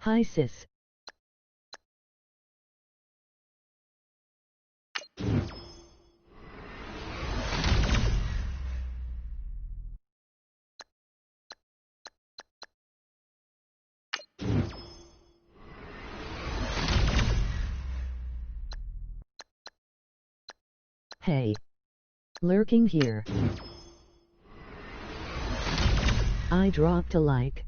Hi sis. Hey. Lurking here. I dropped a like.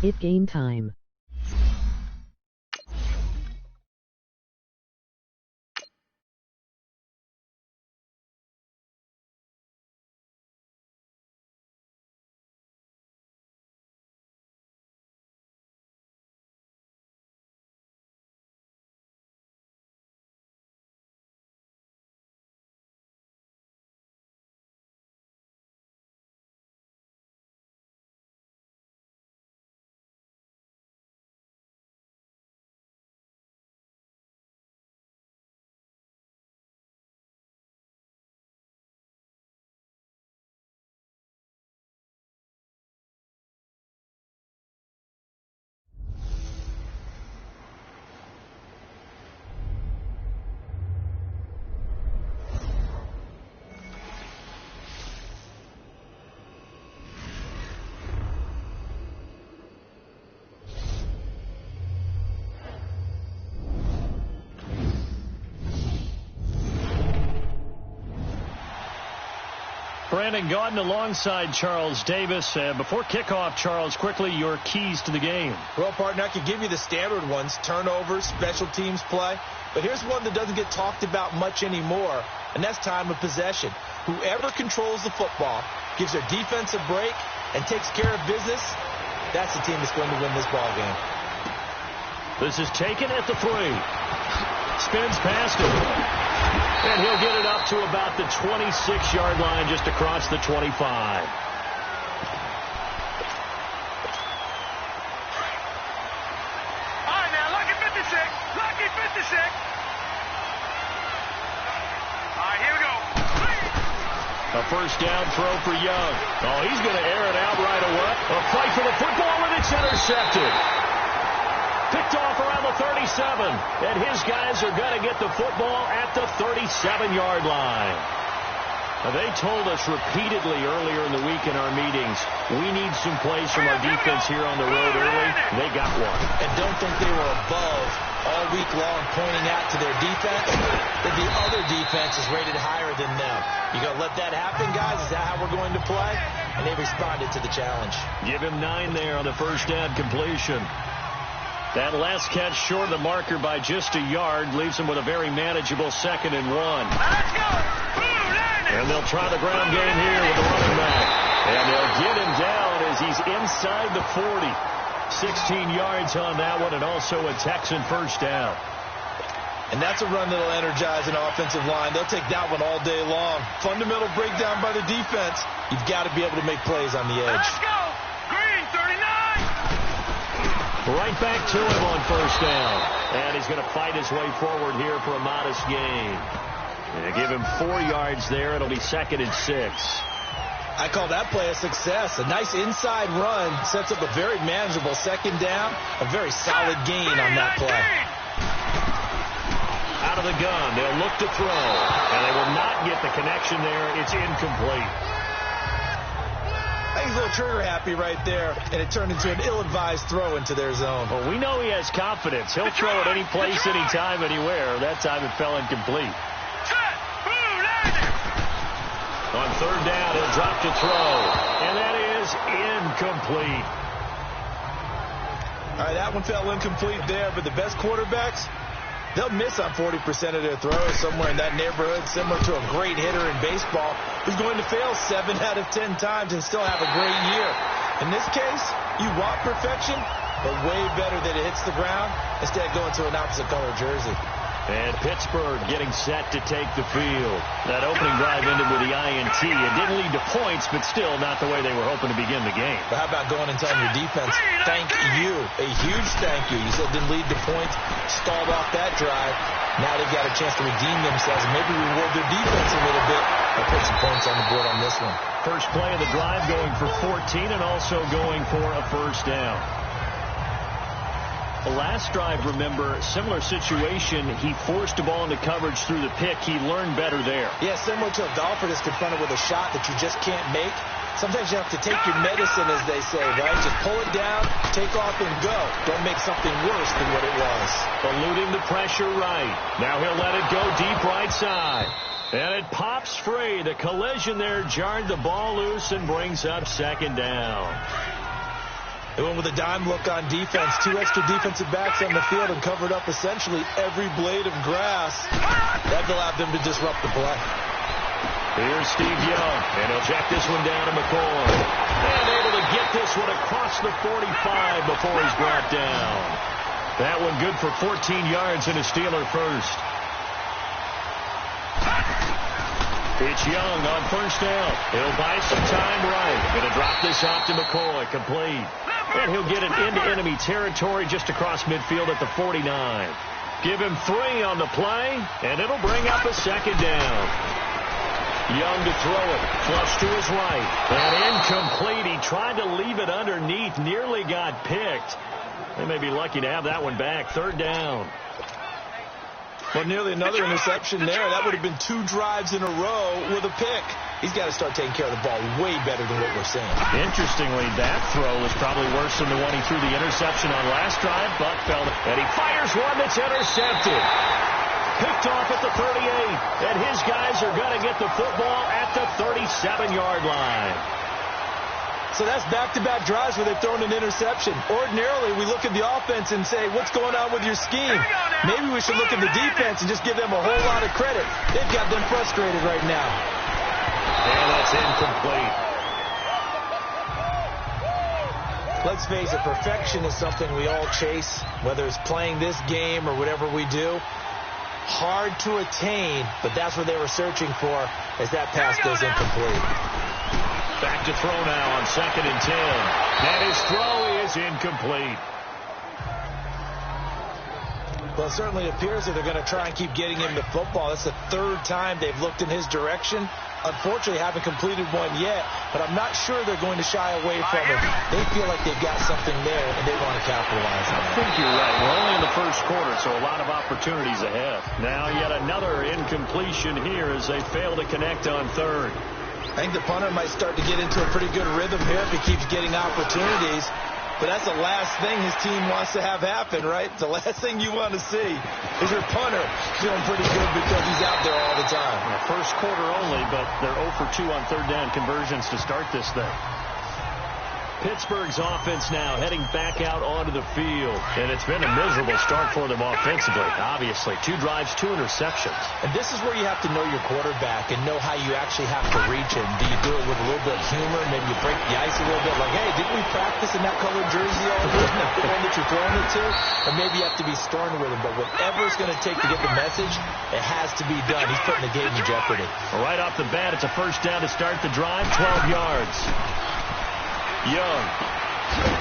It's game time. Brandon Gaudin alongside Charles Davis. Before kickoff, Charles, quickly your keys to the game. Well, partner, I could give you the standard ones, turnovers, special teams play. But here's one that doesn't get talked about much anymore, and that's time of possession. Whoever controls the football, gives their defense a break, and takes care of business, that's the team that's going to win this ball game. This is taken at the 3. Spins past him. And he'll get it up to about the 26-yard line, just across the 25. first down throw for Young. Oh, he's going to air it out right away. A fight for the football, and it's intercepted. Picked off around the 37, and his guys are going to get the football at the 37-yard line. They told us repeatedly earlier in the week in our meetings, we need some plays from our defense here on the road early. They got one. And don't think they were above all week long pointing out to their defense that the other defense is rated higher than them. You going to let that happen, guys? Is that how we're going to play? And they responded to the challenge. Give him 9 there on the first down completion. That last catch short of the marker by just a yard leaves him with a very manageable 2nd and 1. Let's go! And they'll try the ground game here with the running back. And they'll get him down as he's inside the 40. 16 yards on that one, and also a Texan first down. And that's a run that'll energize an offensive line. They'll take that one all day long. Fundamental breakdown by the defense. You've got to be able to make plays on the edge. Let's go! Green, 39! Right back to him on first down. And he's going to fight his way forward here for a modest gain. And give him 4 yards there. It'll be 2nd and 6. I call that play a success. A nice inside run sets up a very manageable 2nd down. A very solid gain on that play. Out of the gun. They'll look to throw. And they will not get the connection there. It's incomplete. I think he's a little trigger happy right there. And it turned into an ill-advised throw into their zone. Well, we know he has confidence. He'll throw it any place, anytime, anywhere. That time it fell incomplete. On 3rd down, he'll drop to throw. And that is incomplete. All right, that one fell incomplete there, but the best quarterbacks, they'll miss on 40% of their throws, somewhere in that neighborhood, similar to a great hitter in baseball who's going to fail 7 out of 10 times and still have a great year. In this case, you want perfection, but way better that it hits the ground instead of going to an opposite color jersey. And Pittsburgh getting set to take the field. That opening drive ended with the INT. It didn't lead to points, but still not the way they were hoping to begin the game. But how about going and telling your defense, thank you, a huge thank you. You said it didn't lead to points, stalled off that drive. Now they've got a chance to redeem themselves and maybe reward their defense a little bit by putting some points on the board on this one. First play of the drive going for 14 and also going for a first down. The last drive, remember, similar situation. He forced the ball into coverage through the pick. He learned better there. Yeah, similar to a golfer that's confronted with a shot that you just can't make. Sometimes you have to take your medicine, as they say, right? Just pull it down, take off, and go. Don't make something worse than what it was. Eluding the pressure right. Now he'll let it go deep right side. And it pops free. The collision there jarred the ball loose and brings up 2nd down. They went with a dime look on defense. 2 extra defensive backs on the field and covered up essentially every blade of grass. That allowed them to disrupt the play. Here's Steve Young, and he'll check this one down to McCoy. And able to get this one across the 45 before he's brought down. That one good for 14 yards and a Steeler first. It's Young on first down. He'll buy some time right. Going to drop this off to McCoy, complete. And he'll get it into enemy territory just across midfield at the 49. Give him 3 on the play, and it'll bring up a 2nd down. Young to throw it. Flush to his right. And incomplete. He tried to leave it underneath. Nearly got picked. They may be lucky to have that one back. 3rd down. Well, nearly another interception there. That would have been 2 drives in a row with a pick. He's got to start taking care of the ball way better than what we're seeing. Interestingly, that throw was probably worse than the one he threw the interception on last drive. Buck fell, and he fires one that's intercepted. Picked off at the 38, and his guys are going to get the football at the 37-yard line. So that's back-to-back drives where they've thrown an interception. Ordinarily, we look at the offense and say, what's going on with your scheme? Maybe we should look at the defense and just give them a whole lot of credit. They've got them frustrated right now. And that's incomplete. Let's face it, perfection is something we all chase, whether it's playing this game or whatever we do. Hard to attain, but that's what they were searching for as that pass goes incomplete. Back to throw now on 2nd and 10. And his throw is incomplete. Well, it certainly appears that they're going to try and keep getting him the football. That's the third time they've looked in his direction. Unfortunately, haven't completed one yet, but I'm not sure they're going to shy away from it. They feel like they've got something there, and they want to capitalize on it. I think you're right. We're only in the first quarter, so a lot of opportunities ahead. Now yet another incompletion here as they fail to connect on third. I think the punter might start to get into a pretty good rhythm here if he keeps getting opportunities. But that's the last thing his team wants to have happen, right? The last thing you want to see is your punter feeling pretty good because he's out there all the time. Yeah, first quarter only, but they're 0 for 2 on third down conversions to start this thing. Pittsburgh's offense now heading back out onto the field. And it's been a miserable start for them offensively, obviously. 2 drives, 2 interceptions. And this is where you have to know your quarterback and know how you actually have to reach him. Do you do it with a little bit of humor? Maybe you break the ice a little bit like, hey, didn't we practice in that colored jersey all week? The one that you're throwing it to? Or maybe you have to be stern with him. But whatever it's going to take to get the message, it has to be done. He's putting the game in jeopardy. Right off the bat, it's a first down to start the drive, 12 yards. Young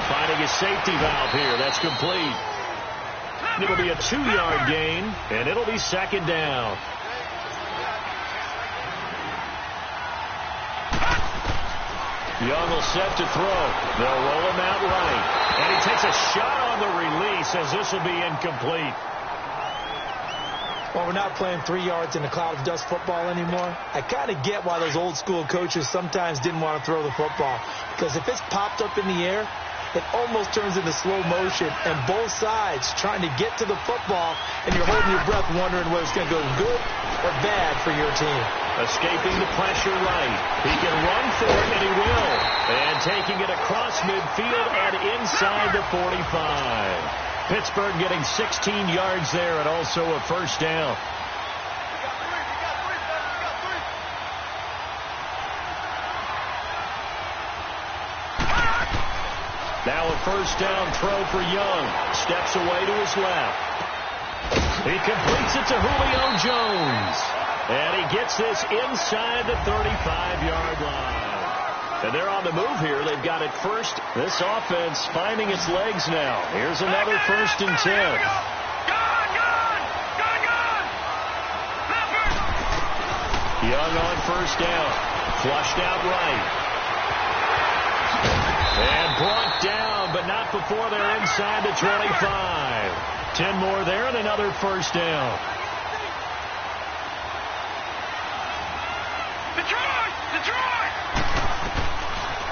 finding a safety valve here. That's complete. It'll be a 2-yard gain, and it'll be second down. Young will set to throw. They'll roll him out right. And he takes a shot on the release as this will be incomplete. Well, we're not playing 3 yards in a cloud of dust football anymore. I kind of get why those old school coaches sometimes didn't want to throw the football. Because if it's popped up in the air, it almost turns into slow motion. And both sides trying to get to the football, and you're holding your breath wondering whether it's going to go good or bad for your team. Escaping the pressure right. He can run for it, and he will. And taking it across midfield and inside the 45. Pittsburgh getting 16 yards there and also a first down. Now a first down throw for Young. Steps away to his left. He completes it to Julio Jones. And he gets this inside the 35-yard line. And they're on the move here. They've got it first. This offense finding its legs now. Here's another 1st and 10. Young on first down. Flushed out right. And brought down, but not before they're inside the 25. 10 more there and another first down.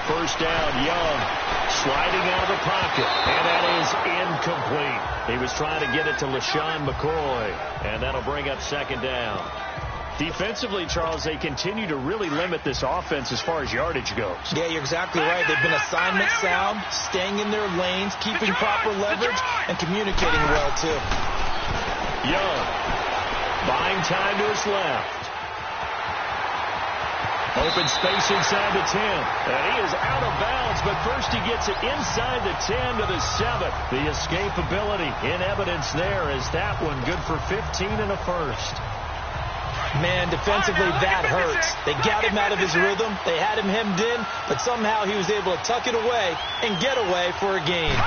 First down, Young sliding out of the pocket, and that is incomplete. He was trying to get it to LaShawn McCoy, and that'll bring up second down. Defensively, Charles, they continue to really limit this offense as far as yardage goes. Yeah, you're exactly right. They've been assignment sound, staying in their lanes, keeping proper leverage, and communicating well, too. Young buying time to his left. Open space inside the 10. And he is out of bounds, but first he gets it inside the 10 to the 7. The escapability in evidence there is that one good for 15 and a first. Man, defensively, that hurts. They got him out of his rhythm. They had him hemmed in, but somehow he was able to tuck it away and get away for a gain.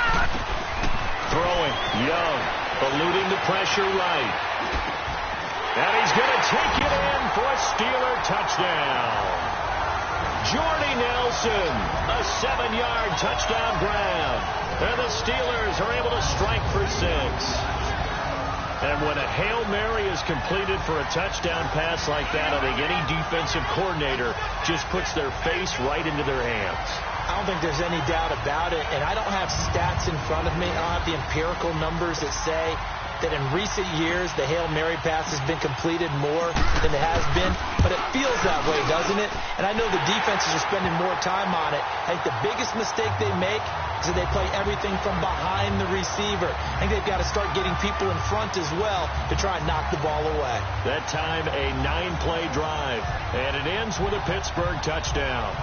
Throwing, Young, eluding the pressure right. And he's going to take it in for a Steeler touchdown. Jordy Nelson, a 7-yard touchdown grab. And the Steelers are able to strike for 6. And when a Hail Mary is completed for a touchdown pass like that, I think any defensive coordinator just puts their face right into their hands. I don't think there's any doubt about it. And I don't have stats in front of me. I don't have the empirical numbers that say that in recent years the Hail Mary pass has been completed more than it has been, but it feels that way, doesn't it? And I know the defenses are spending more time on it. I think the biggest mistake they make is that they play everything from behind the receiver. I think they've got to start getting people in front as well to try and knock the ball away. That time a 9-play drive, and it ends with a Pittsburgh touchdown.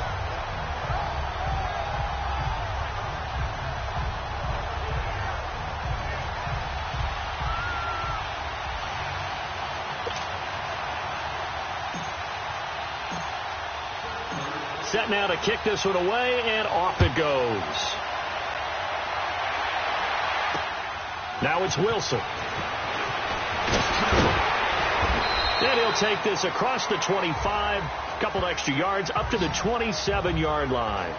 Set now to kick this one away, and off it goes. Now it's Wilson. And he'll take this across the 25, a couple extra yards up to the 27-yard line.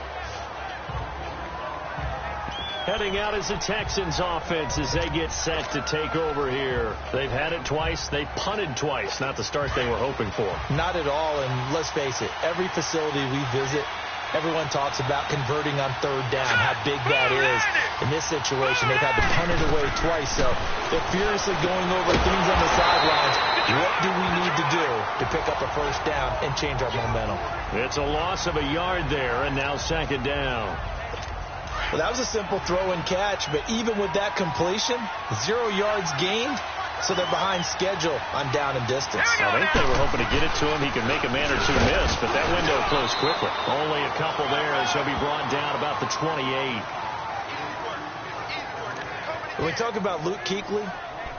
Heading out is the Texans offense as they get set to take over here. They've had it twice. They punted twice. Not the start they were hoping for. Not at all, and let's face it, every facility we visit, everyone talks about converting on third down, how big that is. In this situation, they've had to punt it away twice, so they're furiously going over things on the sidelines. What do we need to do to pick up a first down and change our momentum? It's a loss of a yard there, and now second down. Well, that was a simple throw and catch, but even with that completion, 0 yards gained, so they're behind schedule on down and distance. I think they were hoping to get it to him. He could make a man or two miss, but that window closed quickly. Only a couple there as he'll be brought down about the 28. When we talk about Luke Kuechly,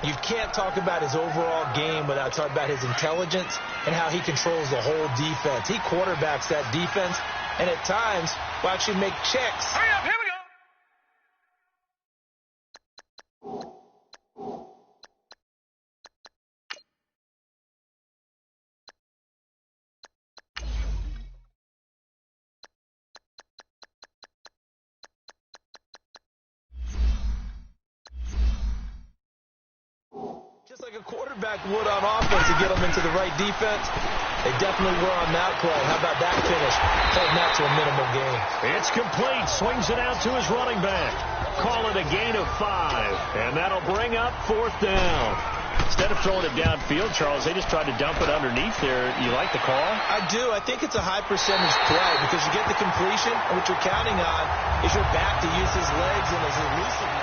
you can't talk about his overall game without talking about his intelligence and how he controls the whole defense. He quarterbacks that defense, and at times will actually make checks. Hurry up, here we go. Just like a quarterback would on offense to get them into the right defense, they definitely were on that play. How about that finish? Holding that to a minimal gain. It's complete. Swings it out to his running back. Call it a gain of 5, and that'll bring up fourth down. Instead of throwing it downfield, Charles, they just tried to dump it underneath there. You like the call? I do. I think it's a high percentage play because you get the completion, and what you're counting on is your back to use his legs and his elusive.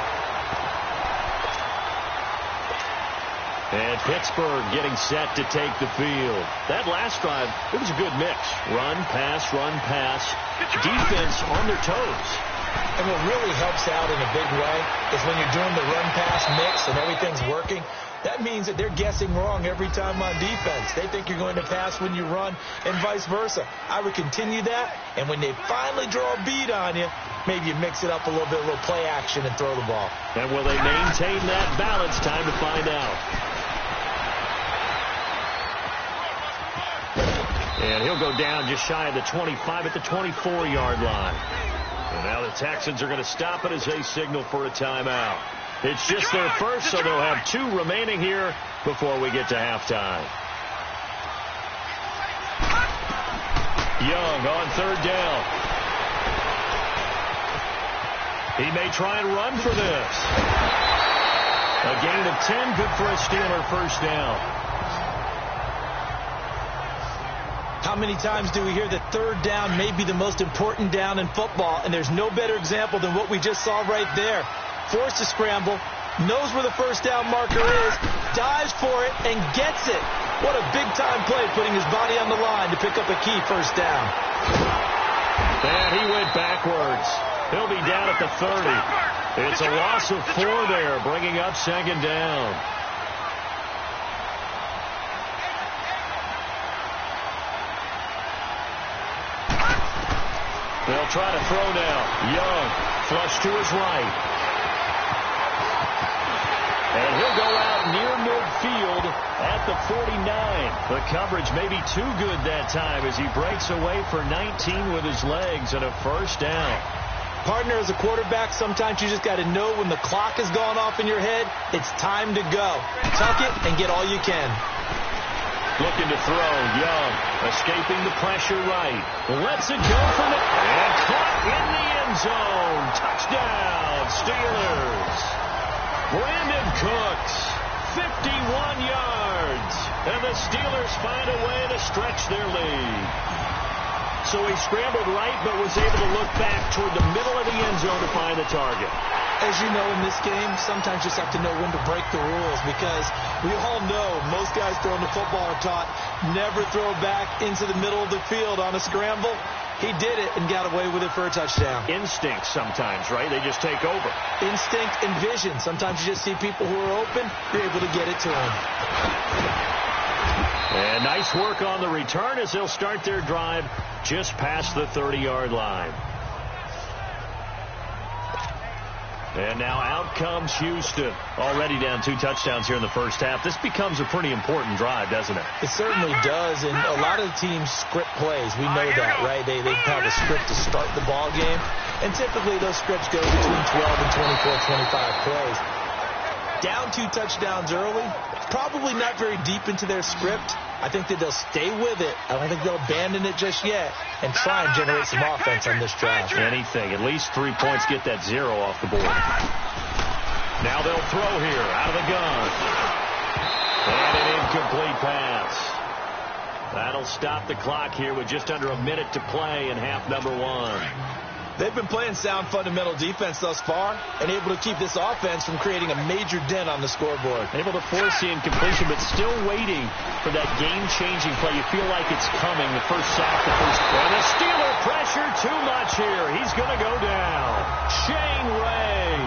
And Pittsburgh getting set to take the field. That last drive, it was a good mix. Run, pass, defense on their toes. And what really helps out in a big way is when you're doing the run-pass mix and everything's working, that means that they're guessing wrong every time on defense. They think you're going to pass when you run and vice versa. I would continue that, and when they finally draw a bead on you, maybe you mix it up a little bit, a little play action and throw the ball. And will they maintain that balance? Time to find out. And he'll go down just shy of the 25 at the 24-yard line. And now the Texans are going to stop it as they signal for a timeout. It's just their first, so they'll have 2 remaining here before we get to halftime. Young on third down. He may try and run for this. A gain of 10, good for a Steeler first down. How many times do we hear that third down may be the most important down in football, and there's no better example than what we just saw right there. Forced to scramble, knows where the first down marker is, dives for it, and gets it. What a big-time play, putting his body on the line to pick up a key first down. And he went backwards. He'll be down at the 30. It's a loss of 4 there, bringing up second down. They'll try to throw now. Young, flush to his right. And he'll go out near midfield at the 49. The coverage may be too good that time as he breaks away for 19 with his legs and a first down. Partner, as a quarterback, sometimes you just got to know when the clock has gone off in your head, it's time to go. Tuck it and get all you can. Looking to throw. Young escaping the pressure right. Lets it go from it. And caught in the end zone. Touchdown, Steelers. Brandon Cooks, 51 yards. And the Steelers find a way to stretch their lead. So he scrambled right, but was able to look back toward the middle of the end zone to find the target. As you know, in this game, sometimes you just have to know when to break the rules because we all know most guys throwing the football are taught never throw back into the middle of the field on a scramble. He did it and got away with it for a touchdown. Instinct sometimes, right? They just take over. Instinct and vision. Sometimes you just see people who are open, you're able to get it to them. And nice work on the return as they'll start their drive just past the 30-yard line. And now out comes Houston. Already down 2 touchdowns here in the first half. This becomes a pretty important drive, doesn't it? It certainly does, and a lot of the teams script plays. We know that, right? They have a script to start the ball game, and typically those scripts go between 12 and 24, 25 plays. Down 2 touchdowns early, probably not very deep into their script. I think that they'll stay with it. I don't think they'll abandon it just yet and try and generate some offense on this drive. Anything. At least 3 points, get that 0 off the board. Now they'll throw here out of the gun. And an incomplete pass. That'll stop the clock here with just under a minute to play in half number 1. They've been playing sound fundamental defense thus far and able to keep this offense from creating a major dent on the scoreboard. Able to force the incompletion, but still waiting for that game-changing play. You feel like it's coming. The first sack, the first... And the Steeler pressure too much here. He's going to go down. Shane Ray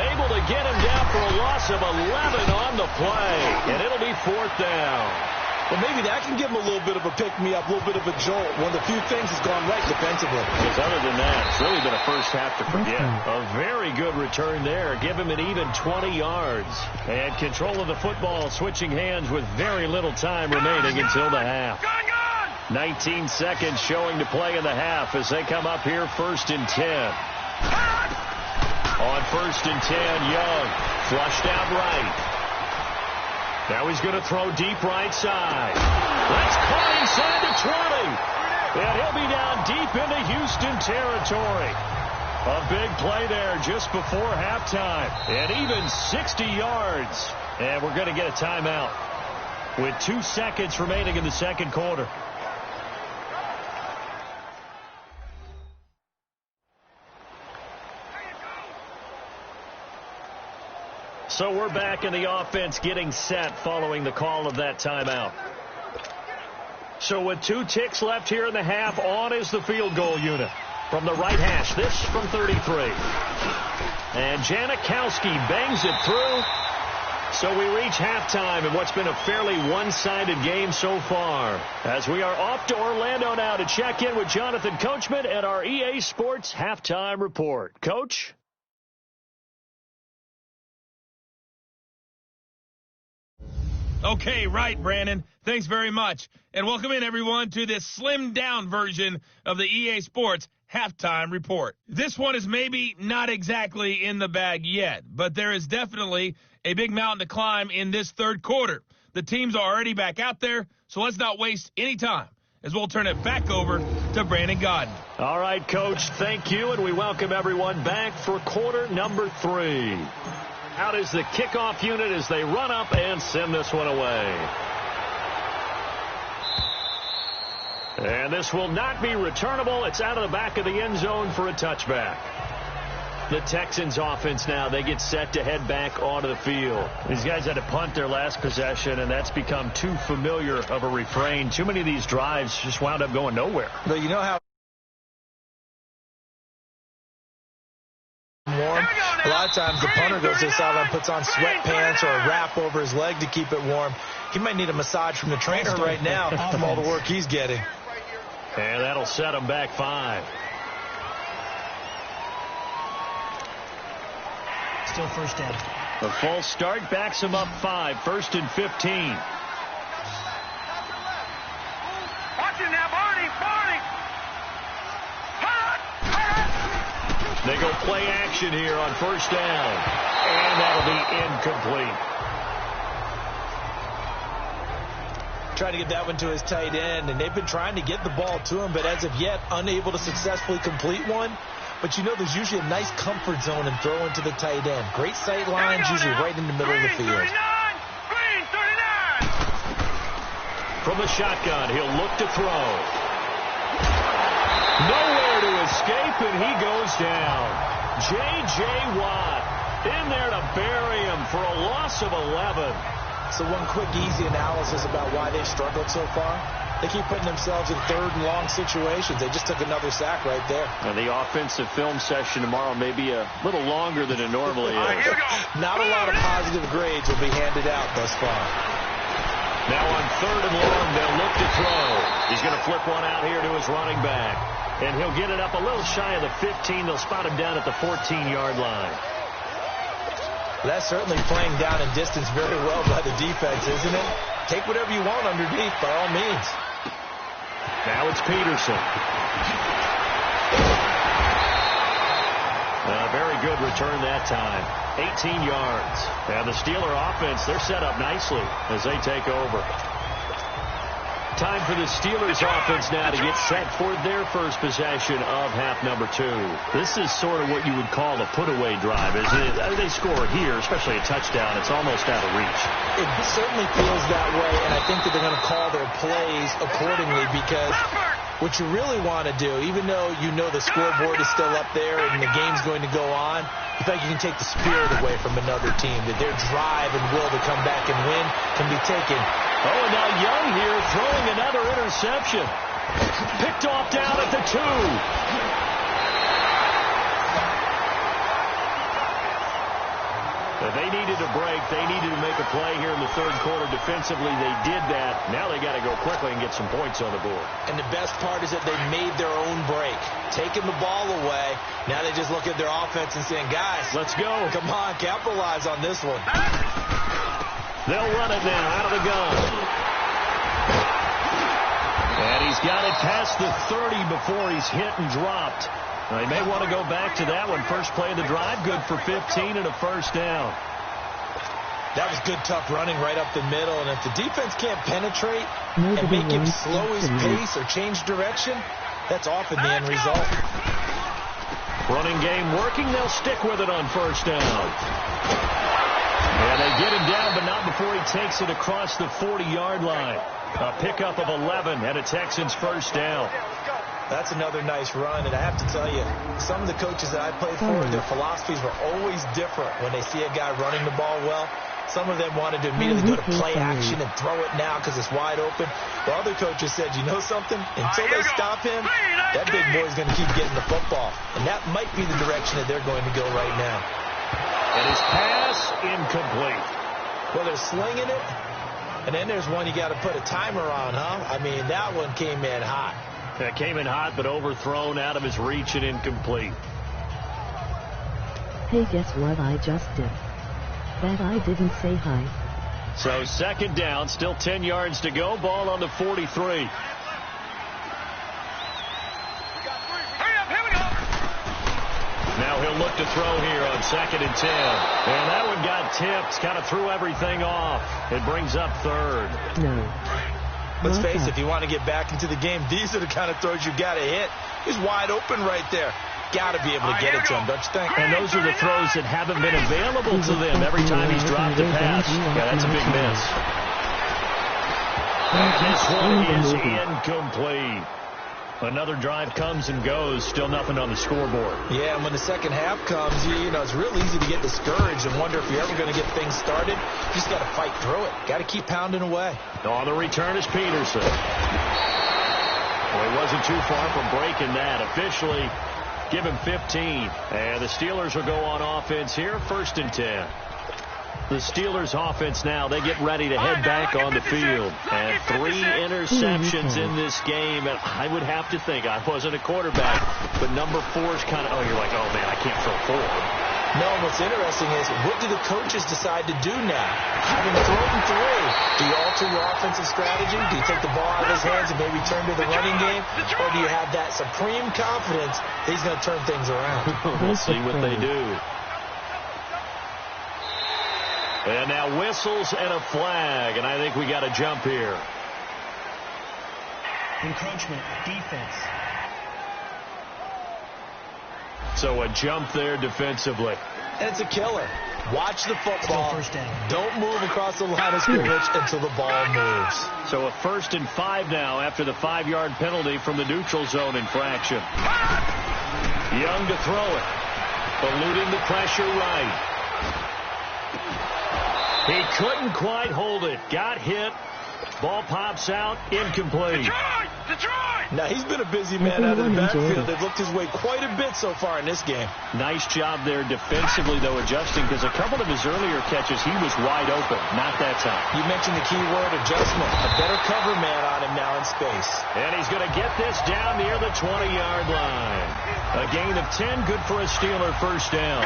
able to get him down for a loss of 11 on the play. And it'll be 4th down. Well, maybe that can give him a little bit of a pick-me-up, a little bit of a jolt. One of the few things that's gone right defensively. Because other than that, it's really been a first half to forget. A very good return there. Give him an even 20 yards. And control of the football switching hands with very little time remaining until the half. 19 seconds showing to play in the half as they come up here 1st and 10. On 1st and 10, Young flushed out right. Now he's going to throw deep right side. That's caught inside the 20. And he'll be down deep into Houston territory. A big play there just before halftime. And even 60 yards. And we're going to get a timeout with 2 seconds remaining in the second quarter. So we're back in the offense getting set following the call of that timeout. So with 2 ticks left here in the half, on is the field goal unit. From the right hash, this from 33. And Janikowski bangs it through. So we reach halftime in what's been a fairly one-sided game so far. As we are off to Orlando now to check in with Jonathan Coachman at our EA Sports Halftime Report. Coach? Okay, right, Brandon. Thanks very much. And welcome in, everyone, to this slimmed-down version of the EA Sports Halftime Report. This one is maybe not exactly in the bag yet, but there is definitely a big mountain to climb in this third quarter. The teams are already back out there, so let's not waste any time as we'll turn it back over to Brandon Godden. All right, Coach, thank you, and we welcome everyone back for quarter number 3. Out is the kickoff unit as they run up and send this one away. And this will not be returnable. It's out of the back of the end zone for a touchback. The Texans offense now, they get set to head back onto the field. These guys had to punt their last possession, and that's become too familiar of a refrain. Too many of these drives just wound up going nowhere. But you know how warm? A lot of times the punter goes to the sideline, puts on sweatpants or a wrap over his leg to keep it warm. He might need a massage from the trainer right now from all the work he's getting. And that'll set him back 5. Still first down. The false start backs him up 5, 1st and 15. Watch it now, Barney. They go play action here on 1st down. And that'll be incomplete. Trying to get that one to his tight end, and they've been trying to get the ball to him, but as of yet, unable to successfully complete one. But you know there's usually a nice comfort zone and throw into the tight end. Great sight lines, usually right in the middle of the field. Green 39. From the shotgun, he'll look to throw. Nowhere to escape, and he goes down. J.J. Watt in there to bury him for a loss of 11. So one quick, easy analysis about why they've struggled so far. They keep putting themselves in 3rd and long situations. They just took another sack right there. And the offensive film session tomorrow may be a little longer than it normally is. Not a lot of positive grades will be handed out thus far. Now on 3rd and long, they'll look to throw. He's going to flip one out here to his running back. And he'll get it up a little shy of the 15. They'll spot him down at the 14-yard line. That's certainly playing down in distance very well by the defense, isn't it? Take whatever you want underneath, by all means. Now it's Peterson. A very good return that time. 18 yards. And the Steeler offense, they're set up nicely as they take over. Time for the Steelers offense now to get set for their first possession of half number 2. This is sort of what you would call a put-away drive, isn't it? They score here, especially a touchdown. It's almost out of reach. It certainly feels that way, and I think that they're going to call their plays accordingly because what you really want to do, even though you know the scoreboard is still up there and the game's going to go on, you think you can take the spirit away from another team, that their drive and will to come back and win can be taken. Oh, and now Young here throwing another interception. Picked off down at the 2. They needed a break. They needed to make a play here in the 3rd quarter. Defensively, they did that. Now they got to go quickly and get some points on the board. And the best part is that they made their own break. Taking the ball away. Now they just look at their offense and saying, guys, let's go. Come on, capitalize on this one. They'll run it now out of the gun. And he's got it past the 30 before he's hit and dropped. They may want to go back to that one. First play of the drive, good for 15 and a first down. That was good, tough running right up the middle. And if the defense can't penetrate and make him slow his pace or change direction, that's often the end result. Running game working. They'll stick with it on first down. And they get him down, but not before he takes it across the 40-yard line. A pickup of 11 and a Texans first down. That's another nice run, and I have to tell you, some of the coaches that I played for, their philosophies were always different when they see a guy running the ball well. Some of them wanted to immediately go to play action and throw it now because it's wide open. But other coaches said, you know something? Until they stop him, that big boy's going to keep getting the football. And that might be the direction that they're going to go right now. And his pass incomplete. Well, they're slinging it, and then there's one you got to put a timer on, huh? I mean, that one came in hot. It came in hot, but overthrown out of his reach and incomplete. Hey, guess what I just did? That I didn't say hi. So 2nd down, still 10 yards to go. Ball on the 43. Now he'll look to throw here on 2nd and 10. And that one got tipped. Kind of threw everything off. It brings up 3rd. No. Let's face it, if you want to get back into the game, these are the kind of throws you got to hit. He's wide open right there. Got to be able to get it to him, don't you think? And those are the throws that haven't been available to them every time he's dropped a pass. Yeah, that's a big miss. And this one is incomplete. Another drive comes and goes. Still nothing on the scoreboard. Yeah, and when the second half comes, you know, it's real easy to get discouraged and wonder if you're ever going to get things started. You just got to fight through it. Got to keep pounding away. On the return is Peterson. Well, he wasn't too far from breaking that. Officially, give him 15. And the Steelers will go on offense here, 1st and 10. The Steelers offense now, they get ready to head back on the field. And 3 interceptions in this game. And I would have to think, I wasn't a quarterback, but number 4 is kind of, oh, you're like, oh, man, I can't throw 4. No, what's interesting is, what do the coaches decide to do now? Having thrown 3, do you alter your offensive strategy? Do you take the ball out of his hands and maybe turn to the running game? Or do you have that supreme confidence that he's going to turn things around? We'll see what they do. And now whistles and a flag, and I think we got a jump here. Encroachment, defense. So a jump there defensively. And it's a killer. Watch the football. First down. Don't move across the line of scrimmage until the ball moves. So a 1st and 5 now after the 5-yard penalty from the neutral zone infraction. Young to throw it. Eluding the pressure right. He couldn't quite hold it. Got hit. Ball pops out. Incomplete. Detroit! Now, he's been a busy man out of the backfield. They've looked his way quite a bit so far in this game. Nice job there defensively, though, adjusting, because a couple of his earlier catches, he was wide open. Not that time. You mentioned the key word, adjustment. A better cover man on him now in space. And he's going to get this down near the 20-yard line. A gain of 10, good for a Steeler first down.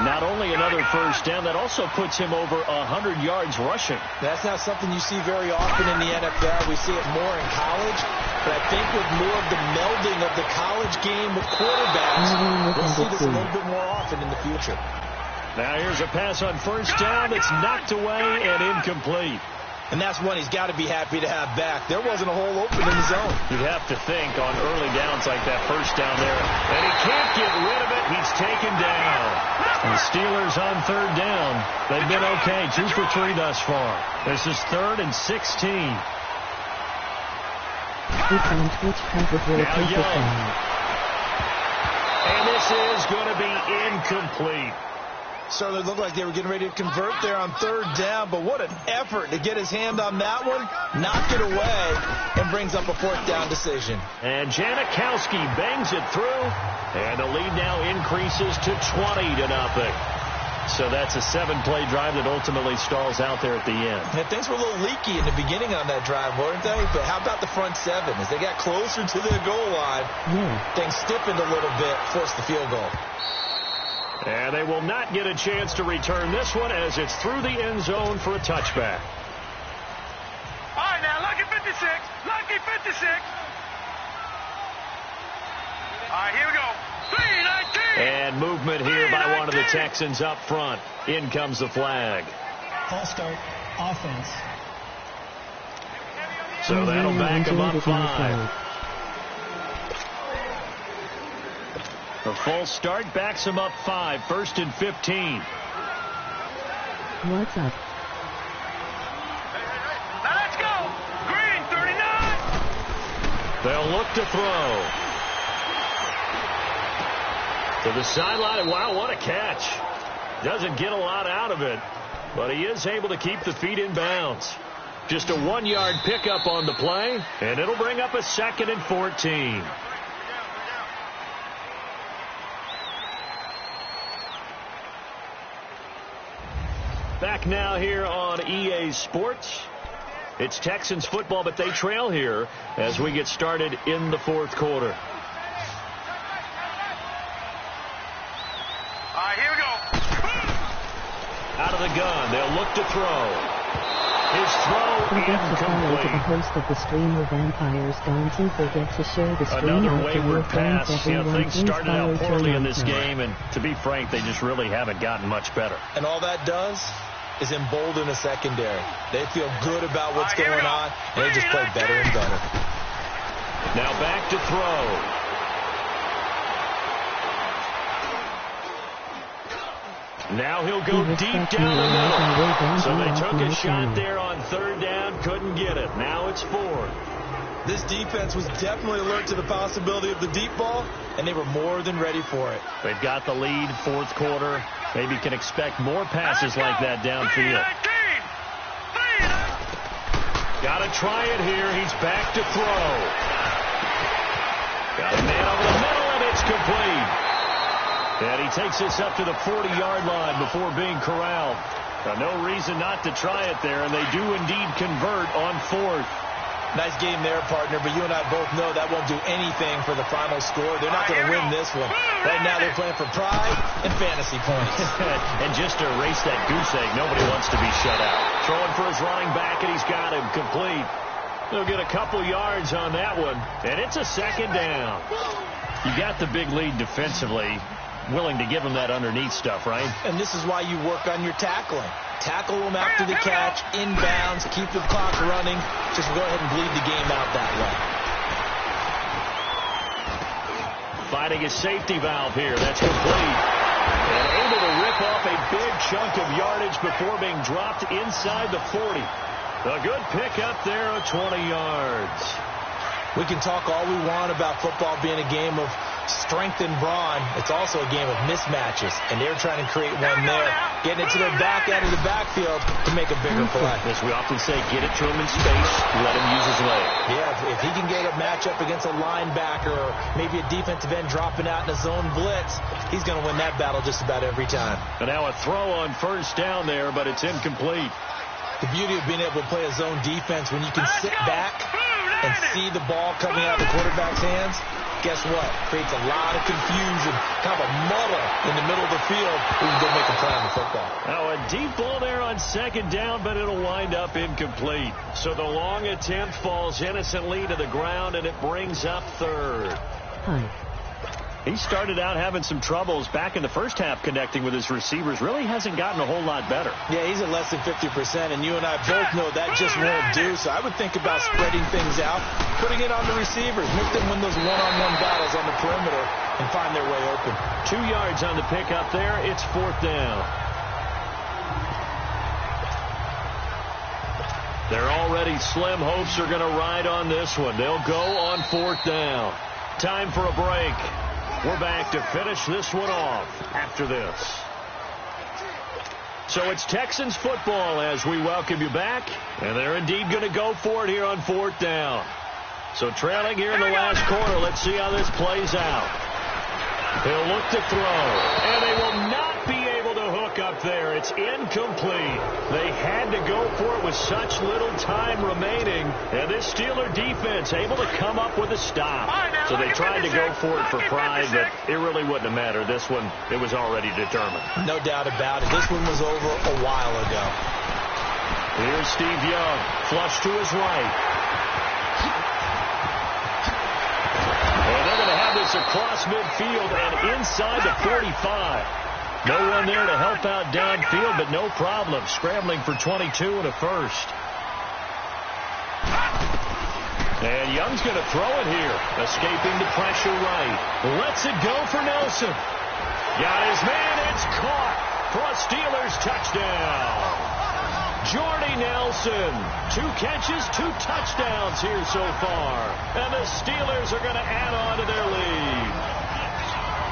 Not only another first down, that also puts him over 100 yards rushing. That's not something you see very often in the NFL. We see it more in college. But I think with more of the melding of the college game with quarterbacks, we'll see this a little bit more often in the future. Now here's a pass on first down that's knocked away and incomplete. And that's one he's got to be happy to have back. There wasn't a hole open in the zone. You'd have to think on early downs like that first down there. And he can't get rid of it. He's taken down. And the Steelers on third down. They've been okay. 2 for 3 thus far. This is 3rd and 16. Now Young. And this is going to be incomplete. Certainly looked like they were getting ready to convert there on third down, but what an effort to get his hand on that one, knock it away, and brings up a fourth down decision. And Janikowski bangs it through, and the lead now increases to 20-0. So that's a 7-play drive that ultimately stalls out there at the end. And things were a little leaky in the beginning on that drive, weren't they? But how about the front seven? As they got closer to the goal line, things stiffened a little bit, forced the field goal. And they will not get a chance to return this one as it's through the end zone for a touchback. All right, now, lucky 56. Lucky 56. All right, here we go. 3-19. And movement here by one of the Texans up front. In comes the flag. False start, offense. So that'll back him up 5. The false start backs him up 5. 1st and 15. What's up? Now let's go. Green, 39. They'll look to throw. To the sideline, and wow, what a catch. Doesn't get a lot out of it, but he is able to keep the feet in bounds. Just a 1-yard pickup on the play, and it'll bring up a 2nd and 14. Back now here on EA Sports. It's Texans football, but they trail here as we get started in the 4th quarter. All right, here we go. Out of the gun, they'll look to throw. His throw Forget to follow to the incomplete. host of the stream of Vampires. Don't forget to share the stream Another out to your wayward friends. pass. You know, Everyone, things started out please follow poorly in this Toronto. game, and to be frank, they just really haven't gotten much better. And all that does is embolden the secondary. They feel good about what's going on, and they just play better and better. Now back to throw. Now he'll go deep down the middle. So they took a shot there on 3rd down, couldn't get it. Now it's 4th. This defense was definitely alert to the possibility of the deep ball, and they were more than ready for it. They've got the lead, 4th quarter. Maybe can expect more passes like that downfield. Got to try it here. He's back to throw. Got a man over the middle, and it's complete. And he takes this up to the 40-yard line before being corralled. No reason not to try it there, and they do indeed convert on 4th. Nice game there, partner, but you and I both know that won't do anything for the final score. They're not going to win this one. Right now they're playing for pride and fantasy points. And just to erase that goose egg, nobody wants to be shut out. Throwing for his running back, and he's got him complete. He'll get a couple yards on that one, and it's a 2nd down. You got the big lead defensively. Willing to give him that underneath stuff, right? And this is why you work on your tackling. Tackle him after the catch, inbounds, keep the clock running. Just go ahead and bleed the game out that way. Finding his safety valve here. That's complete. And able to rip off a big chunk of yardage before being dropped inside the 40. A good pickup there of 20 yards. We can talk all we want about football being a game of strength and brawn, it's also a game of mismatches, and they're trying to create one there, getting it to their back end of the backfield to make a bigger play. As we often say, get it to him in space, let him use his leg. Yeah, if he can get a matchup against a linebacker or maybe a defensive end dropping out in a zone blitz, he's going to win that battle just about every time. And now a throw on first down there, but it's incomplete. The beauty of being able to play a zone defense when you can sit back and see the ball coming out of the quarterback's hands, guess what? Creates a lot of confusion, kind of a muddle in the middle of the field where you can go make a play on the football. Now a deep ball there on second down, but it'll wind up incomplete. So the long attempt falls innocently to the ground, and it brings up third. Hi. He started out having some troubles back in the first half connecting with his receivers. Really hasn't gotten a whole lot better. Yeah, he's at less than 50%, and you and I both know that just won't do. So I would think about spreading things out, putting it on the receivers, make them win those one-on-one battles on the perimeter, and find their way open. 2 yards on the pickup there. It's fourth down. Their already slim hopes are going to ride on this one. They'll go on fourth down. Time for a break. We're back to finish this one off after this. So it's Texans football as we welcome you back. And they're indeed going to go for it here on fourth down. So trailing here in the last quarter, let's see how this plays out. He'll look to throw. And they will not be able to hook up there. It's incomplete. They had to go for it with such little time remaining. And this Steeler defense able to come up with a stop. So they tried to go for it for pride, but it really wouldn't have mattered. This one, it was already determined. No doubt about it. This one was over a while ago. Here's Steve Young. Flush to his right. And they're going to have this across midfield and inside the 45. No one there to help out downfield, but no problem. Scrambling for 22 and a first. And Young's going to throw it here. Escaping the pressure right. Lets it go for Nelson. Got his man. It's caught for a Steelers touchdown. Jordy Nelson. 2 catches, 2 touchdowns here so far. And the Steelers are going to add on to their lead.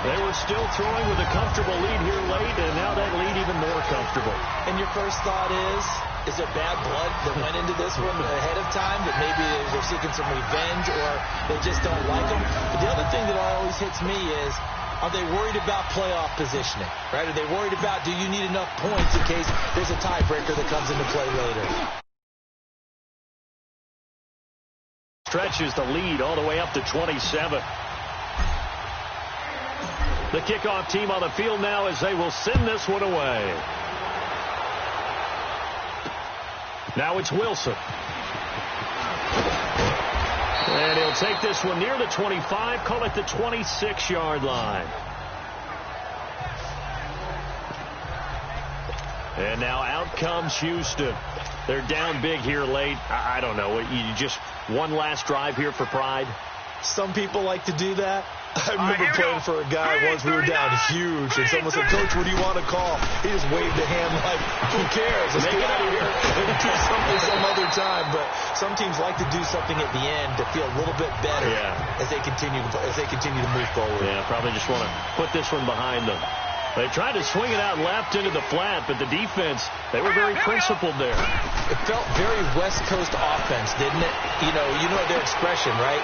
They were still throwing with a comfortable lead here late, and now that lead even more comfortable. And your first thought is there bad blood that went into this one ahead of time, that maybe they're seeking some revenge or they just don't like them? But the other thing that always hits me is, are they worried about playoff positioning, right? Are they worried about, do you need enough points in case there's a tiebreaker that comes into play later? Stretches the lead all the way up to 27. The kickoff team on the field now as they will send this one away. Now it's Wilson. And he'll take this one near the 25, call it the 26-yard line. And now out comes Houston. They're down big here late. I don't know. You just one last drive here for pride. Some people like to do that. I remember playing for a guy once. We were down huge, and someone said, "Coach, what do you want to call?" He just waved a hand like, "Who cares? Let's get out of here and do something some other time." But some teams like to do something at the end to feel a little bit better as they continue to move forward. Yeah, probably just want to put this one behind them. They tried to swing it out left into the flat, but the defense, they were very principled there. It felt very West Coast offense, didn't it? You know their expression, right?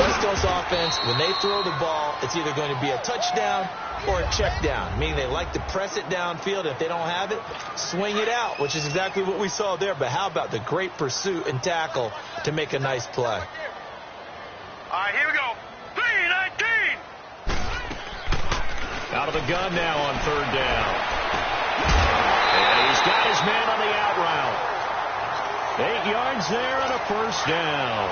West Coast offense, when they throw the ball, it's either going to be a touchdown or a check down, meaning they like to press it downfield. If they don't have it, swing it out, which is exactly what we saw there. But how about the great pursuit and tackle to make a nice play? All right, here we go. 3-19. Out of the gun now on third down. And he's got his man on the out route. 8 yards there and a first down.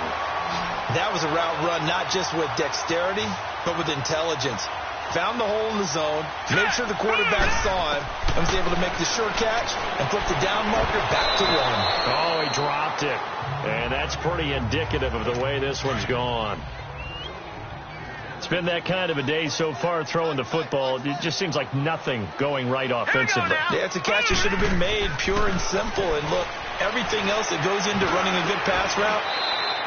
That was a route run not just with dexterity, but with intelligence. Found the hole in the zone, made sure the quarterback saw him, and was able to make the sure catch and put the down marker back to run. Oh, he dropped it. And that's pretty indicative of the way this one's gone. It's been that kind of a day so far throwing the football. It just seems like nothing going right offensively. Yeah, it's a catch that should have been made, pure and simple. And look, everything else that goes into running a good pass route,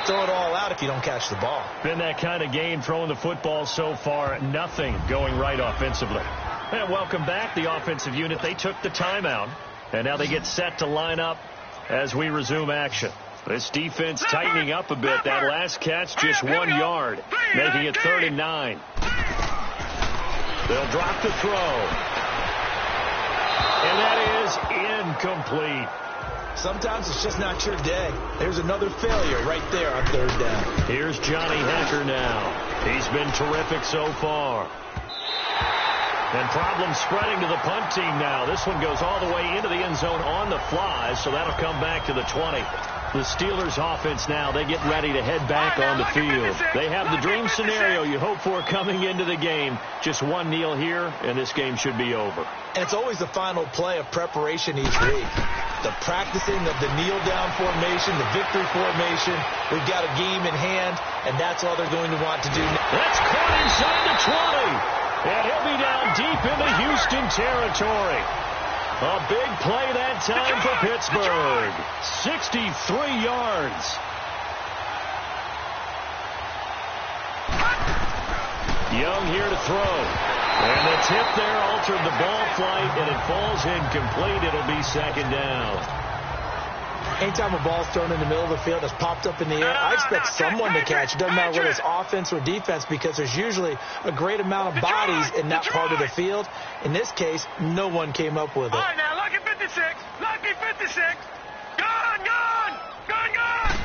throw it all out if you don't catch the ball. Been that kind of game throwing the football so far. Nothing going right offensively. And welcome back, the offensive unit. They took the timeout, and now they get set to line up as we resume action. This defense tightening up a bit. That last catch, just 1 yard, making it 3rd and 9. They'll drop the throw. And that is incomplete. Sometimes it's just not your day. There's another failure right there on 3rd down. Here's Johnny Hacker now. He's been terrific so far. And problems spreading to the punt team now. This one goes all the way into the end zone on the fly, so that'll come back to the 20. The Steelers offense now, they get ready to head back on the field. They have the dream scenario you hope for coming into the game. Just one kneel here, and this game should be over. And it's always the final play of preparation each week. The practicing of the kneel-down formation, the victory formation. We've got a game in hand, and that's all they're going to want to do. That's caught inside the 20. And he'll be down deep into Houston territory. A big play that time for Pittsburgh. 63 yards. Young here to throw. And the tip there altered the ball flight, and it falls incomplete. It'll be 2nd down. Anytime a ball's thrown in the middle of the field that's popped up in the air, I expect someone to catch. It doesn't matter whether it's offense or defense, because there's usually a great amount of bodies in that part of the field. In this case, no one came up with it. All right, now, lucky 56. Lucky 56. Gone, gone. Gone, gone.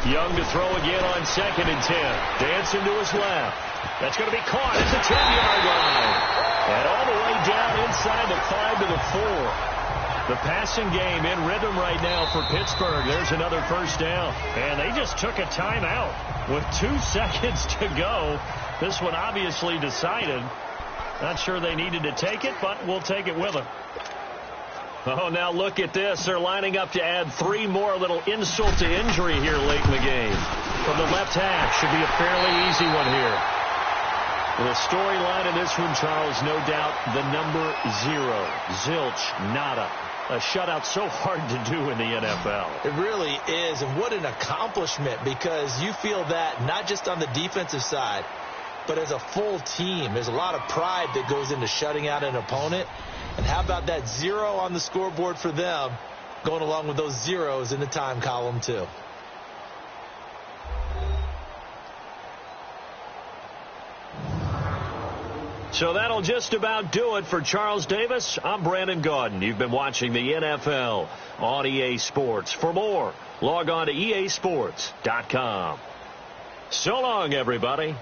Young to throw again on 2nd and 10. Dancing to his left. That's going to be caught at the 10-yard line. And all the way down inside the 5 to the 4. The passing game in rhythm right now for Pittsburgh. There's another 1st down. And they just took a timeout with 2 seconds to go. This one obviously decided. Not sure they needed to take it, but we'll take it with them. Oh, now look at this. They're lining up to add 3 more. Little insult to injury here late in the game. From the left half. Should be a fairly easy one here. The storyline in this one, Charles, no doubt the number 0. Zilch, nada. A shutout so hard to do in the NFL. It really is, and what an accomplishment, because you feel that not just on the defensive side, but as a full team. There's a lot of pride that goes into shutting out an opponent. And how about that 0 on the scoreboard for them, going along with those zeros in the time column too. So that'll just about do it for Charles Davis. I'm Brandon Gaudin. You've been watching the NFL on EA Sports. For more, log on to easports.com. So long, everybody.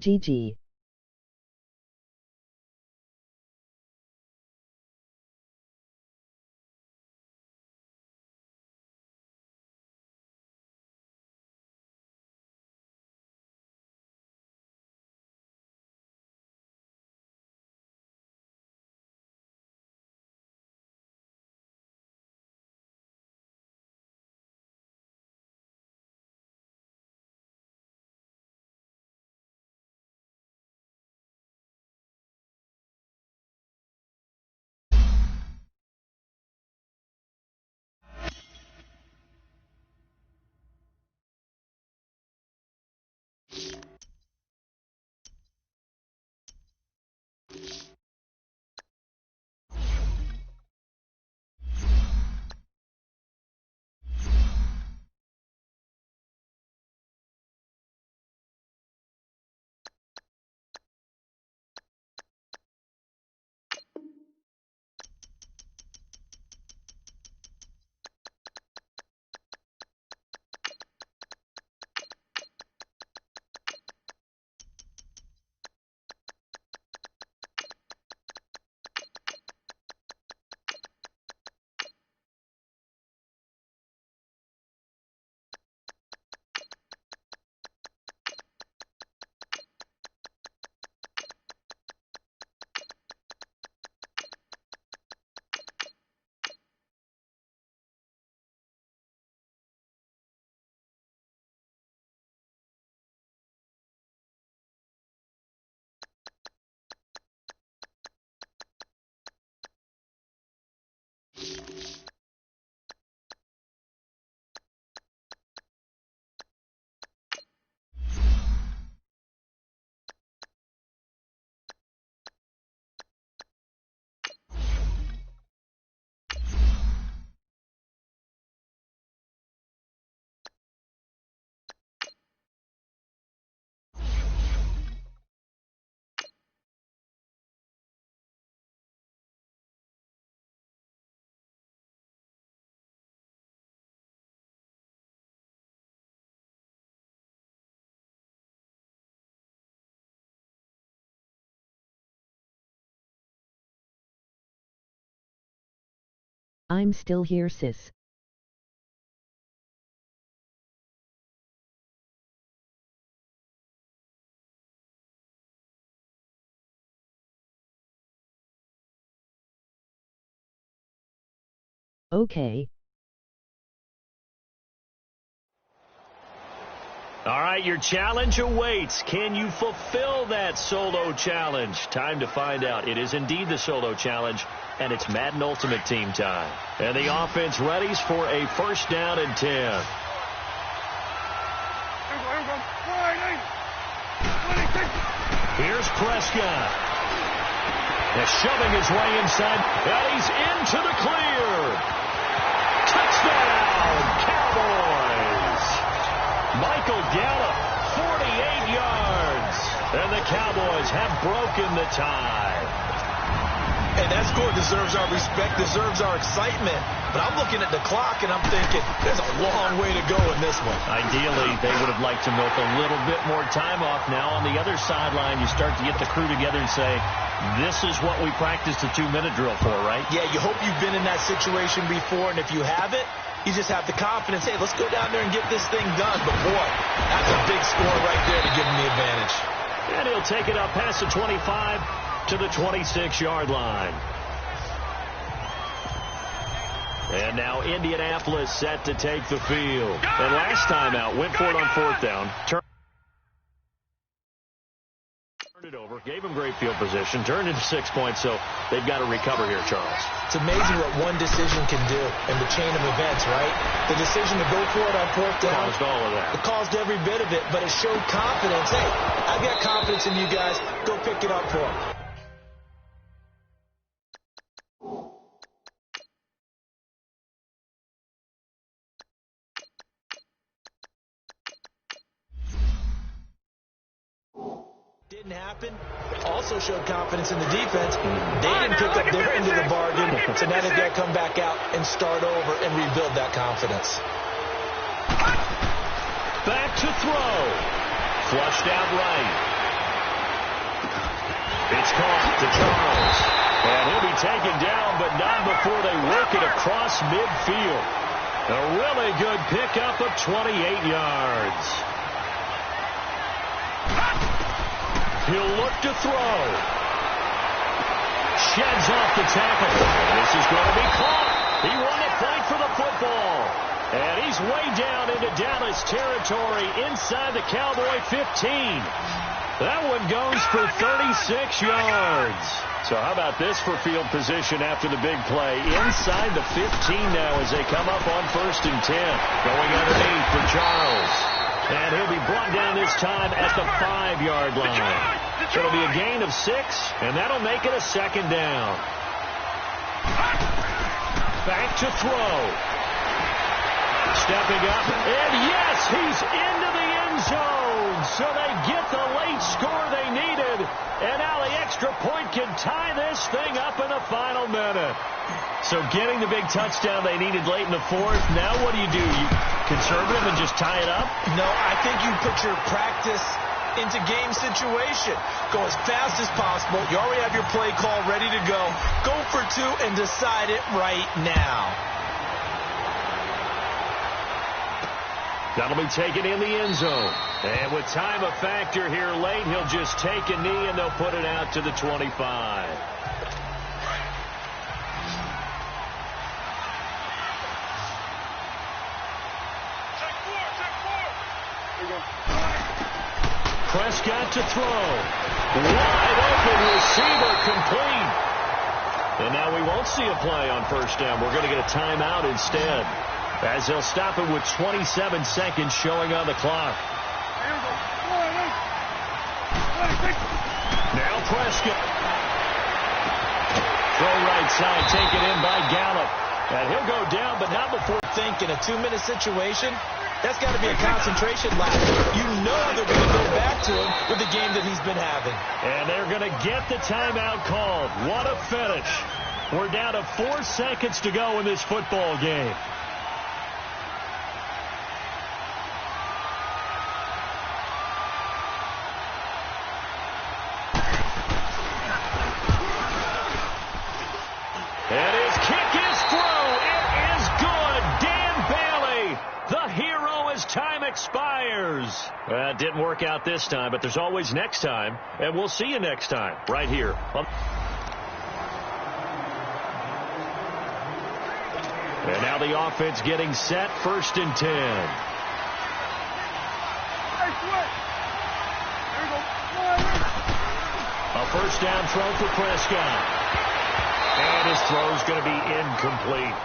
GG. I'm still here, sis. Okay. All right, your challenge awaits. Can you fulfill that solo challenge? Time to find out. It is indeed the solo challenge, and it's Madden Ultimate Team time. And the offense readies for a first down and 10. Here's Prescott. He's shoving his way inside, and he's into the clear. Touchdown, Cowboys. Michael Gallup, 48 yards. And the Cowboys have broken the tie. And that score deserves our respect, deserves our excitement. But I'm looking at the clock, and I'm thinking there's a long way to go in this one. Ideally, they would have liked to milk a little bit more time off. Now, on the other sideline, you start to get the crew together and say, this is what we practiced the 2-minute drill for, right? Yeah, you hope you've been in that situation before, and if you haven't, you just have the confidence, hey, let's go down there and get this thing done. But, boy, that's a big score right there to give them the advantage. And he'll take it up past the 25 to the 26-yard line. And now Indianapolis set to take the field. And last time out, went for it on fourth down. Turned it over, gave him great field position, turned into 6 points, so they've got to recover here, Charles. It's amazing what one decision can do in the chain of events, right? The decision to go for it on fourth down. Caused all of that. It caused every bit of it, but it showed confidence. Hey, I've got confidence in you guys. Go pick it up for them. Didn't happen. Also showed confidence in the defense. They didn't pick up their end of the bargain, so now they've got to come back out and start over and rebuild that confidence. Back to throw. Flushed out right. It's caught to Charles. And he'll be taken down, but not before they work it across midfield. A really good pickup of 28 yards. He'll look to throw. Sheds off the tackle. This is going to be caught. He won the fight for the football. And he's way down into Dallas territory inside the Cowboy 15. That one goes for 36 yards. So how about this for field position after the big play? Inside the 15 now as they come up on 1st and 10. Going underneath for Charles. And he'll be brought down this time at the 5-yard line. It'll be a gain of 6, and that'll make it a 2nd down. Back to throw. Stepping up, and yes, he's into the end zone. So they get the late score they needed, and now the extra point can tie this thing up in the final minute. So getting the big touchdown they needed late in the 4th. Now what do? You conservative and just tie it up? No, I think you put your practice into game situation. Go as fast as possible. You already have your play call ready to go. Go for 2 and decide it right now. That'll be taken in the end zone. And with time a factor here late, he'll just take a knee and they'll put it out to the 25. Prescott to throw. Wide open receiver complete. And now we won't see a play on 1st down. We're going to get a timeout instead, as they'll stop it with 27 seconds showing on the clock. Now Prescott. Throw right side, taken in by Gallup. And he'll go down, but not before thinking a 2-minute situation. That's got to be a concentration lap. You know they're going to go back to him with the game that he's been having. And they're going to get the timeout called. What a finish. We're down to 4 seconds to go in this football game. And his kick is through, expires. It didn't work out this time, but there's always next time, and we'll see you next time right here. And now the offense getting set, 1st and 10. A first down throw for Prescott. And his throw's going to be incomplete.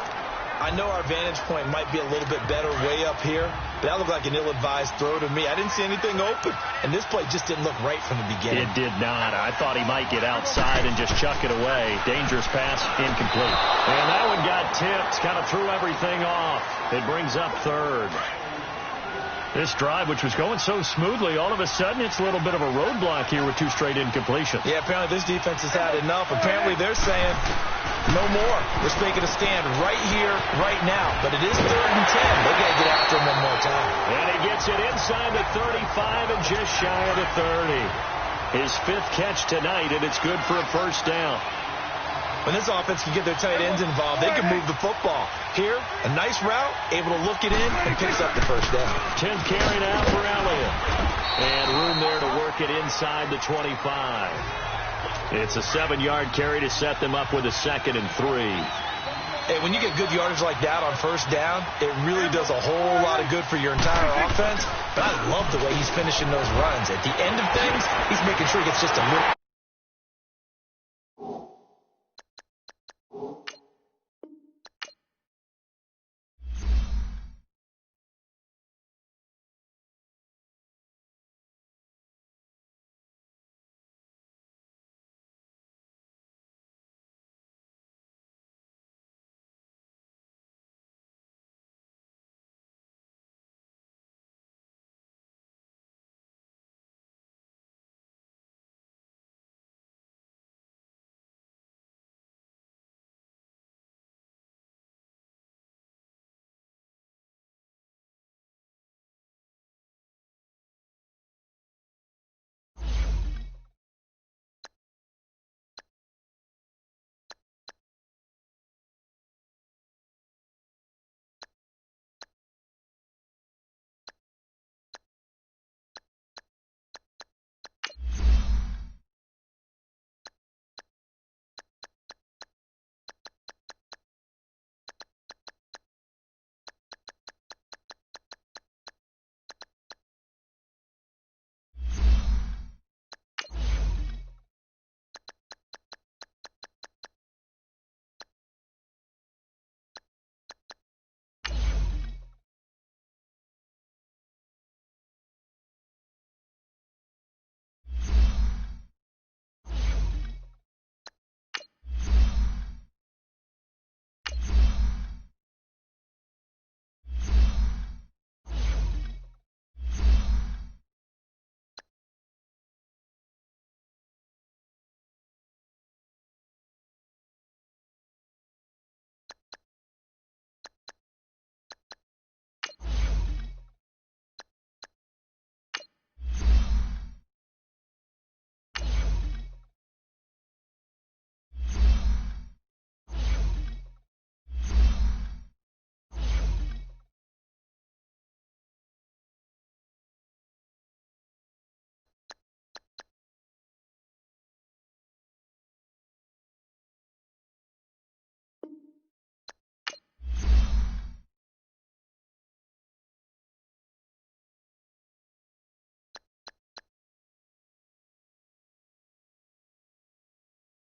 I know our vantage point might be a little bit better way up here, but that looked like an ill-advised throw to me. I didn't see anything open, and this play just didn't look right from the beginning. It did not. I thought he might get outside and just chuck it away. Dangerous pass, incomplete. And that one got tipped, kind of threw everything off. It brings up 3rd. This drive, which was going so smoothly, all of a sudden it's a little bit of a roadblock here with 2 straight incompletions. Yeah, apparently this defense has had enough. Apparently they're saying no more. We're making a stand right here, right now. But it is 3rd and 10. They got to get after him one more time. And he gets it inside the 35 and just shy of the 30. His 5th catch tonight, and it's good for a first down. When this offense can get their tight ends involved, they can move the football. Here, a nice route, able to look it in, and picks up the first down. 10th carry now for Elliott. And room there to work it inside the 25. It's a 7-yard carry to set them up with a 2nd and 3. Hey, when you get good yardage like that on first down, it really does a whole lot of good for your entire offense. But I love the way he's finishing those runs. At the end of things, he's making sure he gets just a little...